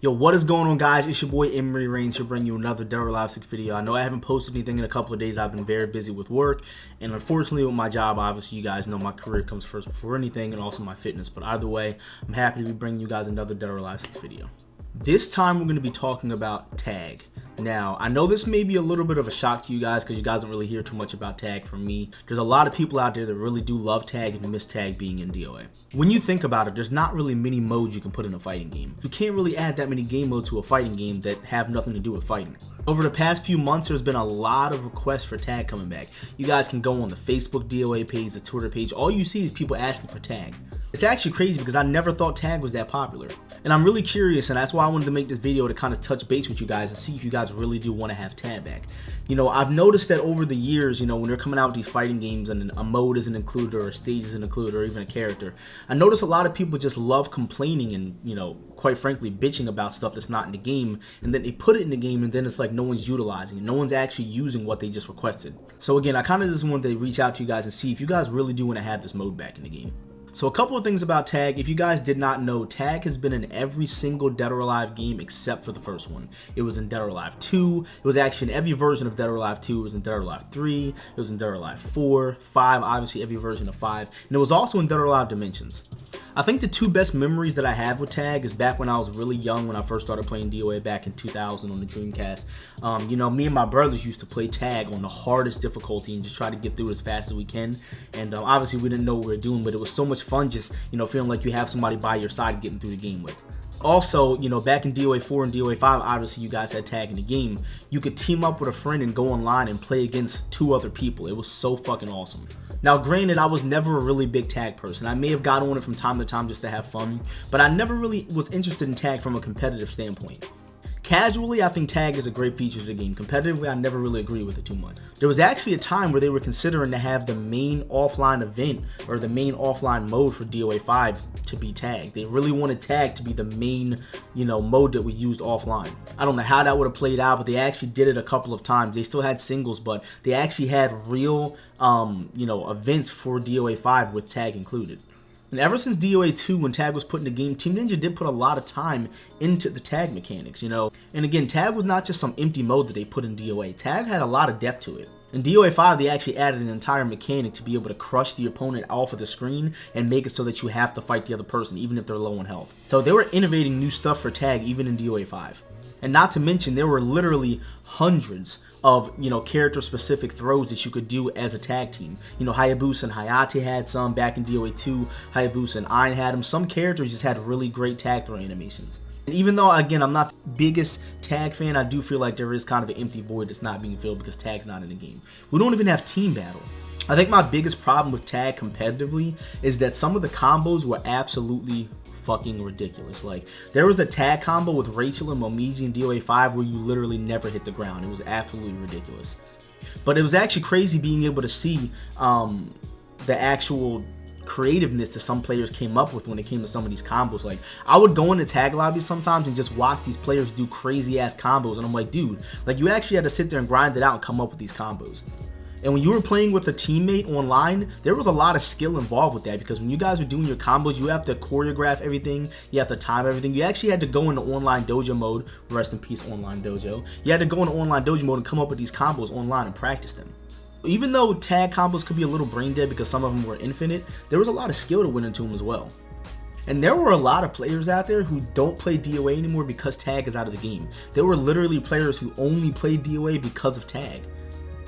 Yo, what is going on, guys? It's your boy EmeryReigns here, bringing you another Dead or Alive 6 video. I know I haven't posted anything in a couple of days. I've been very busy with work, and unfortunately with my job, obviously you guys know my career comes first before anything, and also my fitness. But either way, I'm happy to be bringing you guys another Dead or Alive 6 video. This time we're going to be talking about tag. Now, I know this may be a little bit of a shock to you guys because you guys don't really hear too much about tag from me. There's a lot of people out there that really do love tag and miss tag being in DOA. When you think about it, there's not really many modes you can put in a fighting game. You can't really add that many game modes to a fighting game that have nothing to do with fighting. Over the past few months, there's been a lot of requests for tag coming back. You guys can go on the Facebook DOA page, the Twitter page. All you see is people asking for tag. It's actually crazy because I never thought tag was that popular. And I'm really curious, and that's why I wanted to make this video to kind of touch base with you guys and see if you guys really do want to have tag back. You know, I've noticed that over the years, you know, when they're coming out with these fighting games and a mode isn't included or a stage isn't included or even a character, I notice a lot of people just love complaining and, you know, quite frankly, bitching about stuff that's not in the game, and then they put it in the game and then it's like no one's utilizing it. No one's actually using what they just requested. So again, I kind of just wanted to reach out to you guys and see if you guys really do want to have this mode back in the game. So a couple of things about tag. If you guys did not know, tag has been in every single Dead or Alive game except for the first one. It was in Dead or Alive 2. It was actually in every version of Dead or Alive 2. It was in Dead or Alive 3. It was in Dead or Alive 4, 5, obviously every version of 5. And it was also in Dead or Alive Dimensions. I think the two best memories that I have with tag is back when I was really young, when I first started playing DOA back in 2000 on the Dreamcast. You know, me and my brothers used to play tag on the hardest difficulty and just try to get through it as fast as we can. And obviously we didn't know what we were doing, but it was so much fun just, you know, feeling like you have somebody by your side getting through the game with. Also, you know, back in DOA 4 and DOA 5, obviously you guys had tag in the game. You could team up with a friend and go online and play against 2 other people. It was so fucking awesome. Now, granted, I was never a really big tag person. I may have gotten on it from time to time just to have fun, but I never really was interested in tag from a competitive standpoint. Casually, I think tag is a great feature to the game. Competitively, I never really agree with it too much. There was actually a time where they were considering to have the main offline event or the main offline mode for DOA 5 to be tag. They really wanted tag to be the main, you know, mode that we used offline. I don't know how that would have played out, but they actually did it a couple of times. They still had singles, but they actually had real, you know, events for DOA 5 with tag included. And ever since DOA 2, when tag was put in the game, Team Ninja did put a lot of time into the tag mechanics, you know. And again, tag was not just some empty mode that they put in DOA. Tag had a lot of depth to it. In DOA 5, they actually added an entire mechanic to be able to crush the opponent off of the screen and make it so that you have to fight the other person, even if they're low on health. So they were innovating new stuff for tag, even in DOA 5. And not to mention, there were literally hundreds of, you know, character-specific throws that you could do as a tag team. You know, Hayabusa and Hayate had some back in DOA 2. Hayabusa and Ein had them. Some characters just had really great tag throw animations. And even though, again, I'm not the biggest tag fan, I do feel like there is kind of an empty void that's not being filled because tag's not in the game. We don't even have team battle. I think my biggest problem with tag competitively is that some of the combos were absolutely fucking ridiculous. Like, there was a tag combo with Rachel and Momiji in DOA 5 where you literally never hit the ground. It was absolutely ridiculous. But it was actually crazy being able to see the actual creativeness that some players came up with when it came to some of these combos. Like, I would go into tag lobbies sometimes and just watch these players do crazy ass combos, and I'm like, dude, like, you actually had to sit there and grind it out and come up with these combos. And when you were playing with a teammate online, there was a lot of skill involved with that, because when you guys were doing your combos, you have to choreograph everything, you have to time everything. You actually had to go into online dojo mode, rest in peace online dojo. You had to go into online dojo mode and come up with these combos online and practice them. Even though tag combos could be a little brain dead because some of them were infinite, there was a lot of skill that went into them as well. And there were a lot of players out there who don't play DOA anymore because tag is out of the game. There were literally players who only played DOA because of tag.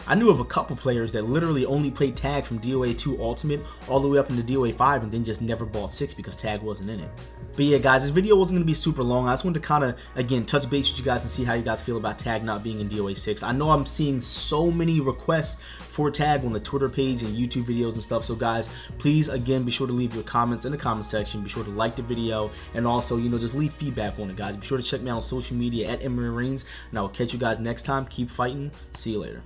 I knew of a couple players that literally only played tag from DOA 2 Ultimate all the way up into DOA 5 and then just never bought 6 because tag wasn't in it. But yeah, guys, this video wasn't going to be super long. I just wanted to kind of, again, touch base with you guys and see how you guys feel about tag not being in DOA 6. I know I'm seeing so many requests for tag on the Twitter page and YouTube videos and stuff. So guys, please, again, be sure to leave your comments in the comment section. Be sure to like the video, and also, you know, just leave feedback on it, guys. Be sure to check me out on social media at EmeryReigns, and I will catch you guys next time. Keep fighting. See you later.